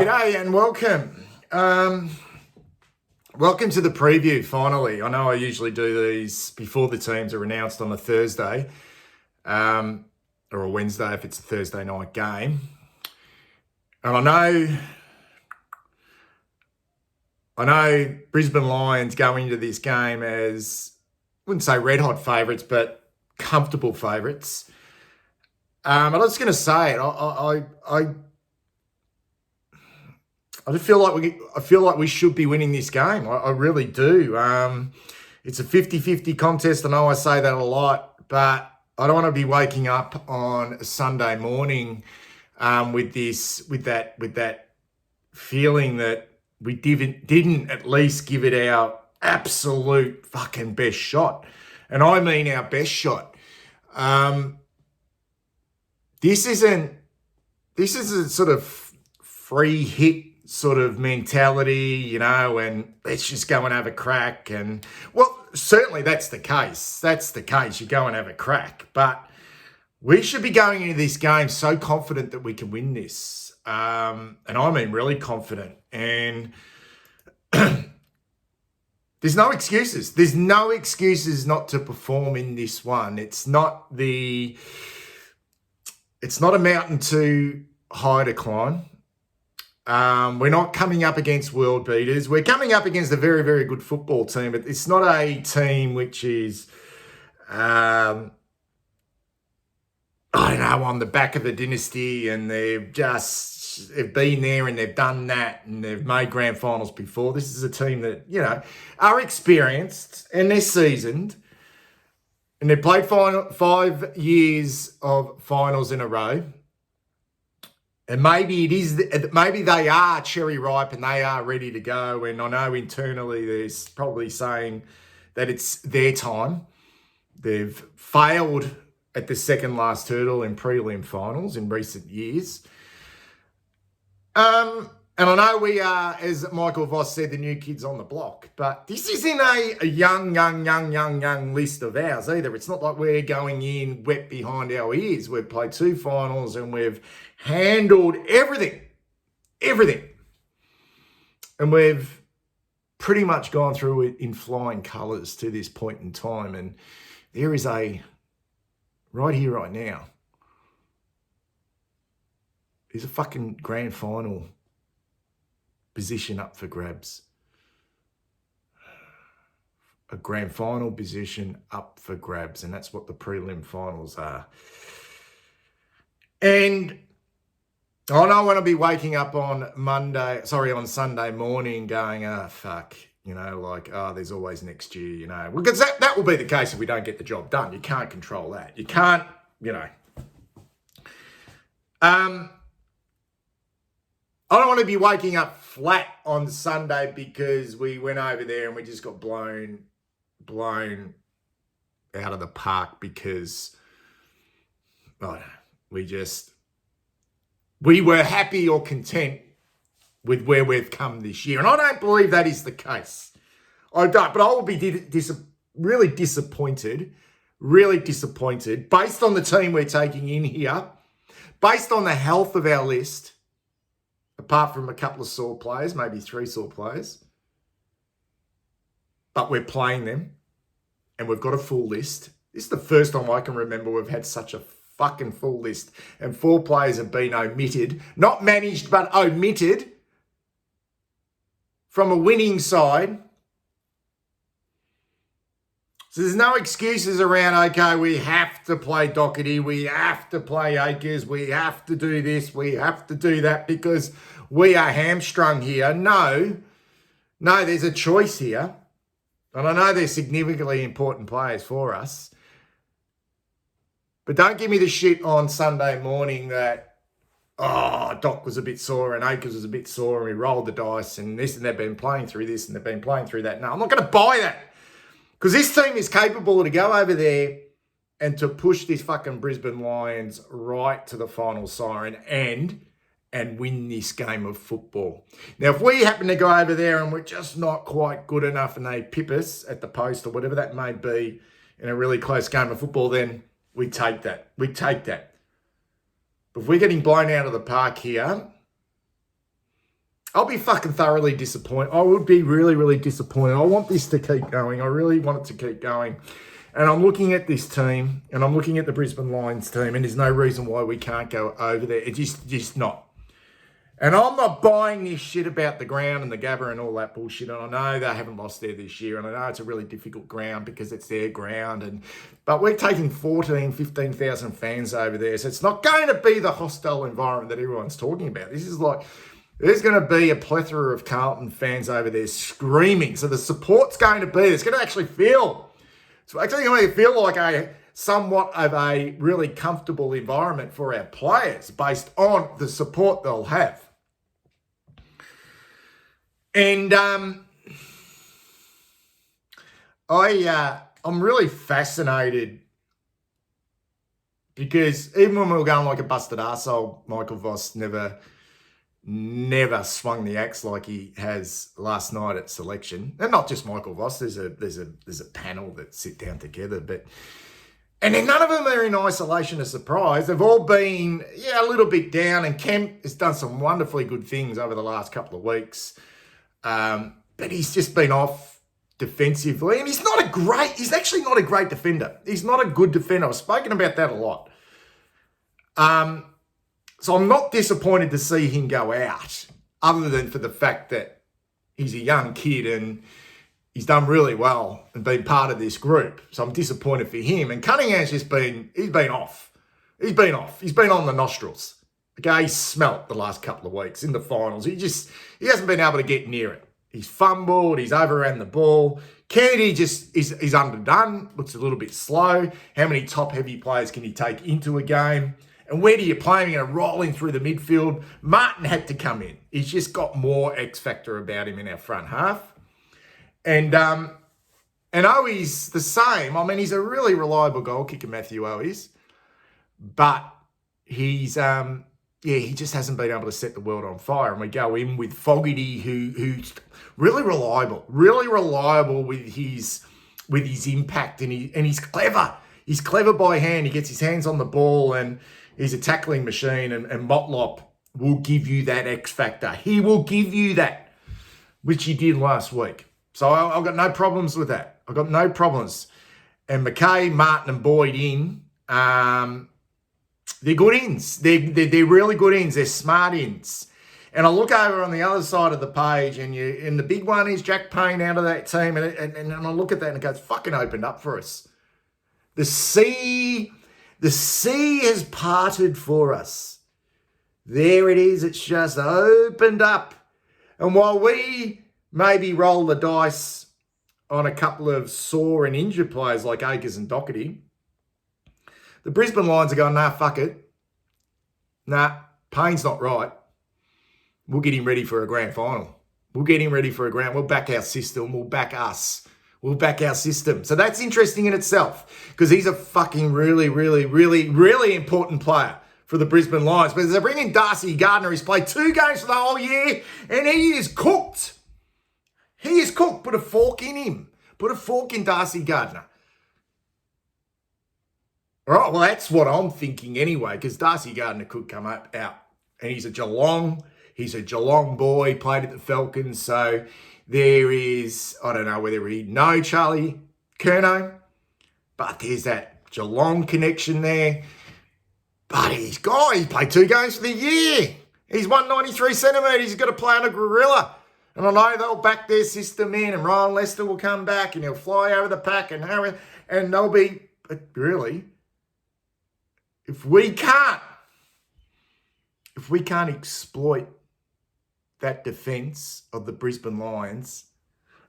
G'day and welcome. Welcome to the preview, finally. I know I usually do these before the teams are announced on a Thursday or a Wednesday if it's a Thursday night game. And I know Brisbane Lions going into this game as, I wouldn't say red hot favourites, but comfortable favourites. But I was going to say it. I feel like we should be winning this game. I really do. It's a 50-50 contest. I know I say that a lot, but I don't want to be waking up on a Sunday morning with that feeling that we didn't at least give it our absolute fucking best shot, and I mean our best shot. This isn't a sort of free hit sort of mentality, and let's just go and have a crack. And, well, certainly that's the case. That's the case. You go and have a crack. But we should be going into this game so confident that we can win this. And I mean really confident. And there's no excuses. There's no excuses not to perform in this one. It's not a mountain too high to climb. We're not coming up against world beaters. We're coming up against a very, very good football team, but it's not a team which is, on the back of the dynasty, and they've been there and they've done that and they've made grand finals before. This is a team that, are experienced and they're seasoned, and they've played 5 years of finals in a row. And maybe they are cherry ripe and they are ready to go. And I know internally there's probably saying that it's their time. They've failed at the second last hurdle in prelim finals in recent years. And I know we are, as Michael Voss said, the new kids on the block. But this isn't a young list of ours either. It's not like we're going in wet behind our ears. We've played 2 finals and we've handled everything. And we've pretty much gone through it in flying colours to this point in time. And there is right here, right now, is a fucking grand final position up for grabs. A grand final position up for grabs, and that's what the prelim finals are. And I don't want to be waking up on Sunday morning going, fuck, there's always next year, because that will be the case if we don't get the job done. You can't control that. You can't, I don't want to be waking up flat on Sunday because we went over there and we just got blown out of the park because, we were happy or content with where we've come this year. And I don't believe that is the case. I don't, but I will be really disappointed based on the team we're taking in here, based on the health of our list, apart from a couple of sore players, maybe 3 sore players. But we're playing them and we've got a full list. This is the first time I can remember we've had such a fucking full list and 4 players have been omitted, not managed, but omitted from a winning side. So there's no excuses around, okay, we have to play Doherty, we have to play Akers, we have to do this, we have to do that because we are hamstrung here. No, there's a choice here. And I know they're significantly important players for us. But don't give me the shit on Sunday morning that, Doc was a bit sore and Akers was a bit sore and we rolled the dice and this and they've been playing through this and they've been playing through that. No, I'm not going to buy that. Because this team is capable to go over there and to push this fucking Brisbane Lions right to the final siren and win this game of football. Now, if we happen to go over there and we're just not quite good enough and they pip us at the post or whatever that may be in a really close game of football, then we take that. We take that. But if we're getting blown out of the park here, I'll be fucking thoroughly disappointed. I would be really, really disappointed. I want this to keep going. I really want it to keep going. And I'm looking at this team, and I'm looking at the Brisbane Lions team, and there's no reason why we can't go over there. It's just not. And I'm not buying this shit about the ground and the Gabba and all that bullshit. And I know they haven't lost there this year, and I know it's a really difficult ground because it's their ground. But we're taking 14, 15,000 fans over there, so it's not going to be the hostile environment that everyone's talking about. This is like, there's going to be a plethora of Carlton fans over there screaming. So the support's going to be, it's going to actually feel, it's actually going to feel like a somewhat of a really comfortable environment for our players based on the support they'll have. And I'm really fascinated because even when we were going like a busted arsehole, Michael Voss never swung the axe like he has last night at selection. And not just Michael Voss. There's a panel that sit down together, and then none of them are in isolation of surprise. They've all been a little bit down, and Kemp has done some wonderfully good things over the last couple of weeks. But he's just been off defensively, and he's actually not a great defender. He's not a good defender. I've spoken about that a lot. So I'm not disappointed to see him go out, other than for the fact that he's a young kid and he's done really well and been part of this group. So I'm disappointed for him. And Cunningham's he's been off. He's been on the nostrils. Okay, he's smelt the last couple of weeks in the finals. He hasn't been able to get near it. He's fumbled. He's overran the ball. Kennedy is underdone. Looks a little bit slow. How many top heavy players can he take into a game? And where do you play him? You're going to roll him through the midfield. Martin had to come in. He's just got more X factor about him in our front half. And Owi's the same. I mean, he's a really reliable goal kicker, Matthew Owi's. But he's he just hasn't been able to set the world on fire. And we go in with Fogarty, who's really reliable with his impact, and he's clever. He's clever by hand. He gets his hands on the ball, and he's a tackling machine. And Motlop will give you that X factor. He will give you that, which he did last week. So I've got no problems with that. I've got no problems. And McKay, Martin, and Boyd in. They're good ins. They're really good ins. They're smart ins. And I look over on the other side of the page, and the big one is Jack Payne out of that team, and I look at that and it goes, fucking opened up for us. The sea has parted for us. There it is. It's just opened up. And while we maybe roll the dice on a couple of sore and injured players like Akers and Doherty, the Brisbane Lions are going, nah, fuck it. Nah, Payne's not right. We'll get him ready for a grand final. We'll back our system. We'll back us. We'll back our system. So that's interesting in itself because he's a fucking really, really, really, really important player for the Brisbane Lions. But they're bringing Darcy Gardner. He's played 2 games for the whole year and he is cooked. He is cooked. Put a fork in him. Put a fork in Darcy Gardner. All right, well, that's what I'm thinking anyway, because Darcy Gardner could come out. And he's a Geelong boy, played at the Falcons. So there is, I don't know whether he'd know Charlie Curnow, but there's that Geelong connection there. But he played 2 games for the year. He's 193 centimetres. He's got to play on a gorilla. And I know they'll back their system in, and Ryan Lester will come back, and he'll fly over the pack, and they'll be, but really, if we can't exploit that defence of the Brisbane Lions,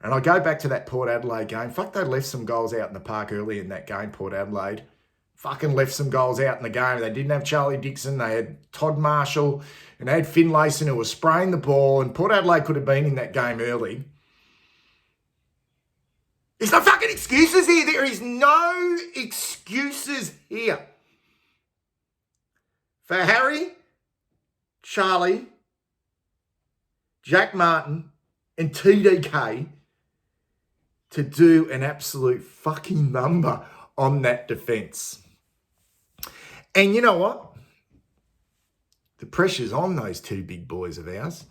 and I go back to that Port Adelaide game, fuck, they left some goals out in the park early in that game, Port Adelaide. Fucking left some goals out in the game. They didn't have Charlie Dixon. They had Todd Marshall, and they had Finlayson who was spraying the ball, and Port Adelaide could have been in that game early. There's no fucking excuses here. There is no excuses here. For Harry, Charlie, Jack Martin, and TDK to do an absolute fucking number on that defence. And you know what? The pressure's on those 2 big boys of ours.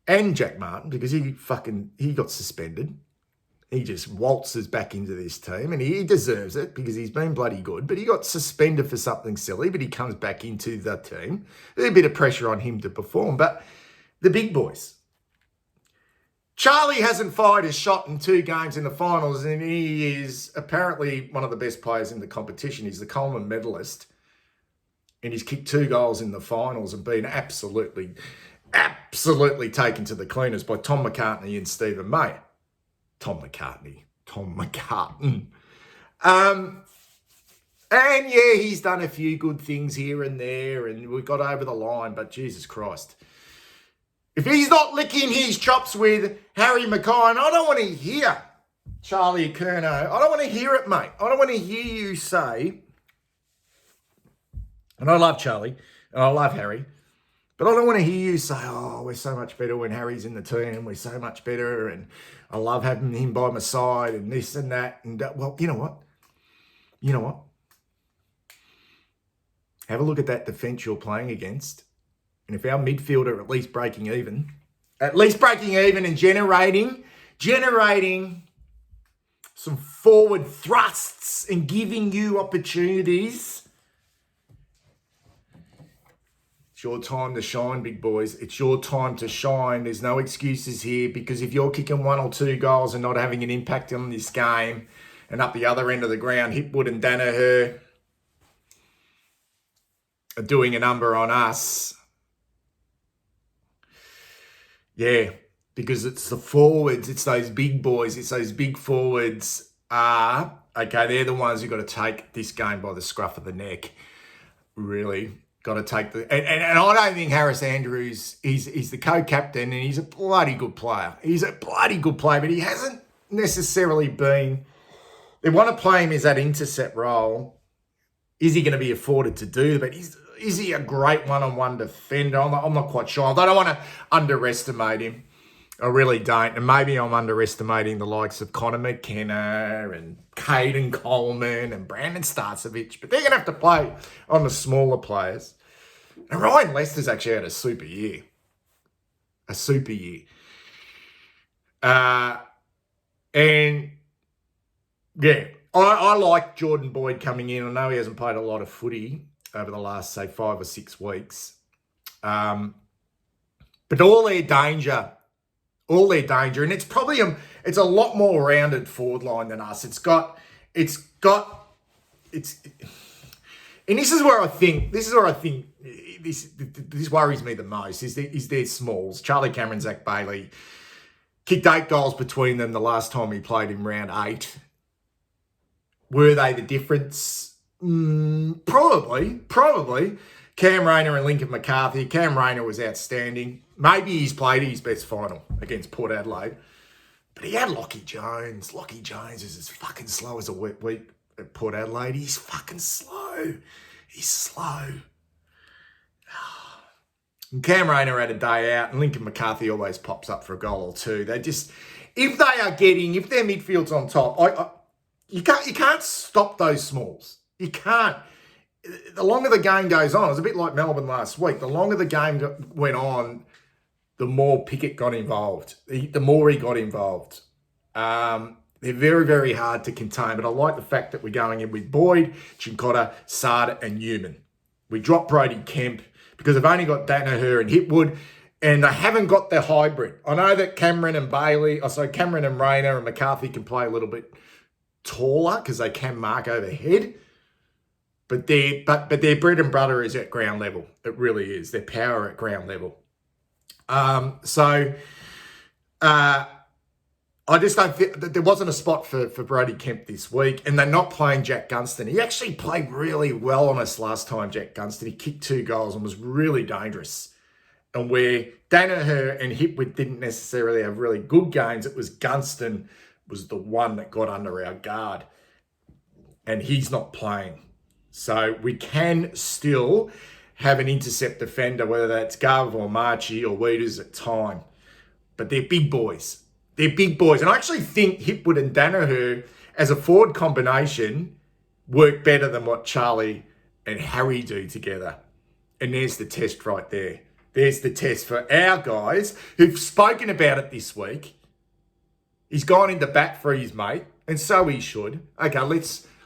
and Jack Martin, because he got suspended. He just waltzes back into this team, and he deserves it because he's been bloody good, but he got suspended for something silly, but he comes back into the team. There's a bit of pressure on him to perform, but the big boys. Charlie hasn't fired a shot in 2 games in the finals, and he is apparently one of the best players in the competition. He's the Coleman medalist, and he's kicked 2 goals in the finals and been absolutely taken to the cleaners by Tom McCartney and Stephen May. Tom McCartan. And yeah, he's done a few good things here and there, and we got over the line, but Jesus Christ. If he's not licking his chops with Harry Mackay, and I don't want to hear Charlie Curnow, I don't want to hear it, mate. I don't want to hear you say, and I love Charlie, and I love Harry, but I don't want to hear you say, oh, we're so much better when Harry's in the team, we're so much better, and I love having him by my side, and this and that. And well, you know what? Have a look at that defence you're playing against. And if our midfield are at least breaking even and generating some forward thrusts and giving you opportunities, it's your time to shine, big boys. It's your time to shine. There's no excuses here, because if you're kicking 1 or 2 goals and not having an impact on this game, and up the other end of the ground, Hipwood and Danaher are doing a number on us. Yeah, because it's the forwards, it's those big boys, it's those big forwards. They're the ones who've got to take this game by the scruff of the neck. Really. Got to take the... And I don't think Harris Andrews, he's the co-captain, and he's a bloody good player. But he hasn't necessarily been... They want to play him as that intercept role. Is he going to be afforded to do? But is he a great one-on-one defender? I'm not quite sure. I don't want to underestimate him. I really don't. And maybe I'm underestimating the likes of Connor McKenna and Caden Coleman and Brandon Starcevich. But they're going to have to play on the smaller players. And Ryan Lester's actually had a super year. And, yeah, I like Jordan Boyd coming in. I know he hasn't played a lot of footy over the last, say, 5 or 6 weeks. But all their danger, and it's probably it's a lot more rounded forward line than us. And this is where I think this worries me the most is their smalls. Charlie Cameron, Zach Bailey kicked 8 goals between them the last time he played in round 8. Were they the difference? Probably. Cam Rayner and Lincoln McCarthy. Cam Rayner was outstanding. Maybe he's played his best final against Port Adelaide. But he had Lockie Jones. Lockie Jones is as fucking slow as a wet wheat at Port Adelaide. He's fucking slow. He's slow. And Cam Rayner had a day out, and Lincoln McCarthy always pops up for a goal or two. They just, if their midfield's on top, you can't stop those smalls. You can't. The longer the game goes on, it's a bit like Melbourne last week. The longer the game went on, the more Pickett got involved. The more he got involved. They're very, very hard to contain. But I like the fact that we're going in with Boyd, Chincotta, Sada, and Newman. We dropped Brody Kemp because they've only got Danaher and Hipwood, and they haven't got their hybrid. I know that Cameron and Rayner and McCarthy can play a little bit taller because they can mark overhead. But their bread and butter is at ground level. It really is. Their power at ground level. I just don't think that there wasn't a spot for Brody Kemp this week, and they're not playing Jack Gunston. He actually played really well on us last time, Jack Gunston. He kicked 2 goals and was really dangerous. And where Danaher and Hipwood didn't necessarily have really good games, it was Gunston was the one that got under our guard. And he's not playing. So we can still have an intercept defender, whether that's Garv or Marchie or Weeders at time. But they're big boys. And I actually think Hipwood and Danaher as a forward combination work better than what Charlie and Harry do together. And there's the test right there. there's the test for our guys who've spoken about it this week. He's gone into bat for his mate, and so he should. Okay,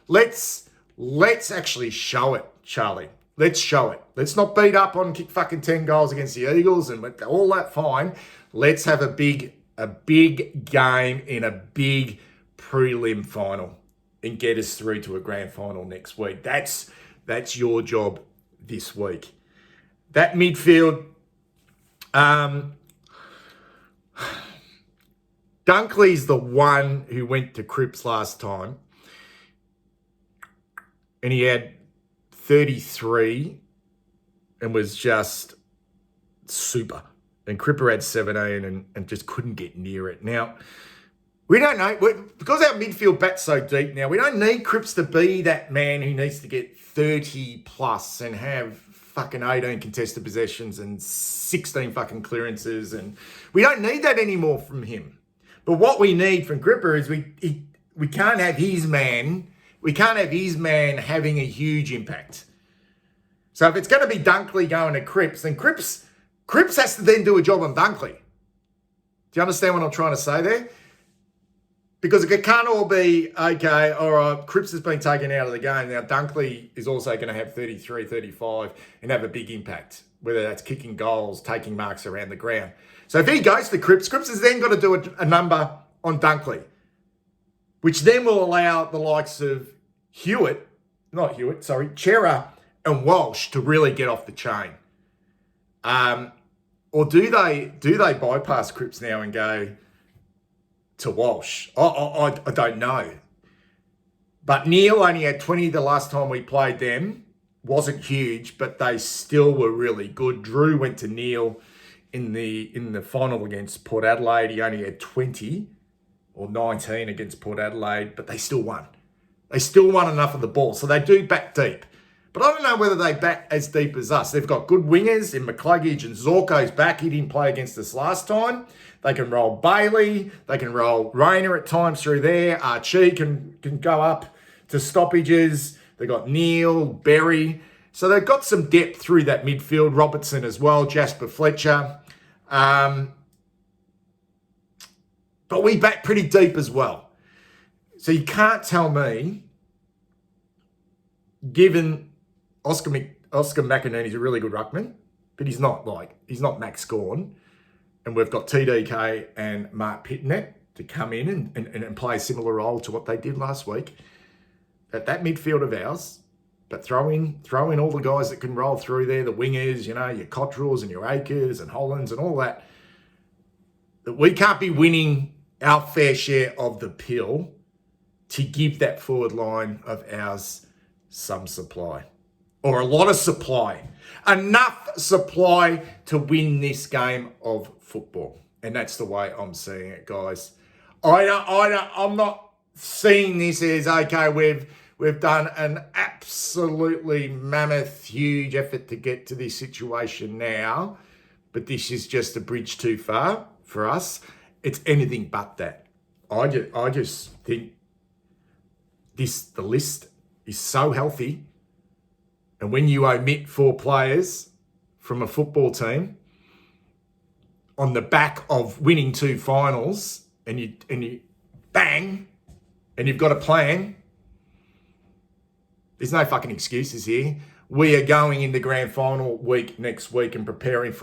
let's actually show it, Charlie. Let's show it. Let's not beat up on kick fucking 10 goals against the Eagles and all that fine. Let's have a big game in a big prelim final and get us through to a grand final next week. That's your job this week. That midfield, Dunkley's the one who went to Cripps last time, and he had 33 and was just super. And Cripper had 17 and just couldn't get near it. Now, we don't know, because our midfield bat's so deep now, we don't need Cripps to be that man who needs to get 30 plus and have fucking 18 contested possessions and 16 fucking clearances. And we don't need that anymore from him. But what we need from Cripper is we can't have his man. We can't have his man having a huge impact. So if it's going to be Dunkley going to Cripps, then Cripps has to then do a job on Dunkley. Do you understand what I'm trying to say there? Because it can't all be, okay, all right, Cripps has been taken out of the game. Now Dunkley is also going to have 33, 35 and have a big impact, whether that's kicking goals, taking marks around the ground. So if he goes to Cripps has then got to do a number on Dunkley, which then will allow the likes of Chera and Walsh to really get off the chain. Or do they bypass Cripps now and go to Walsh? I don't know. But Neil only had 20 the last time we played them. Wasn't huge, but they still were really good. Drew went to Neil in the final against Port Adelaide. He only had 20 or 19 against Port Adelaide, but they still won. They still won enough of the ball. So they do bat deep. But I don't know whether they bat as deep as us. They've got good wingers in McCluggage and Zorko's back. He didn't play against us last time. They can roll Bailey. They can roll Rayner at times through there. Archie can go up to stoppages. They've got Neil, Berry. So they've got some depth through that midfield. Robertson as well, Jasper Fletcher. But we bat pretty deep as well. So you can't tell me, given Oscar McInerney's a really good ruckman, but he's not Max Gawn. And we've got TDK and Mark Pitnet to come in and play a similar role to what they did last week. At that midfield of ours, but throw in all the guys that can roll through there, the wingers, your Cottrells and your Akers and Hollands and all that, that we can't be winning our fair share of the pill to give that forward line of ours some supply. Or a lot of supply. Enough supply to win this game of football. And that's the way I'm seeing it, guys. I'm not seeing this as, okay, we've done an absolutely mammoth, huge effort to get to this situation now, but this is just a bridge too far for us. It's anything but that. I just think the list is so healthy. And when you omit 4 players from a football team on the back of winning 2 finals and you bang, and you've got a plan, there's no fucking excuses here. We are going into grand final week next week and preparing for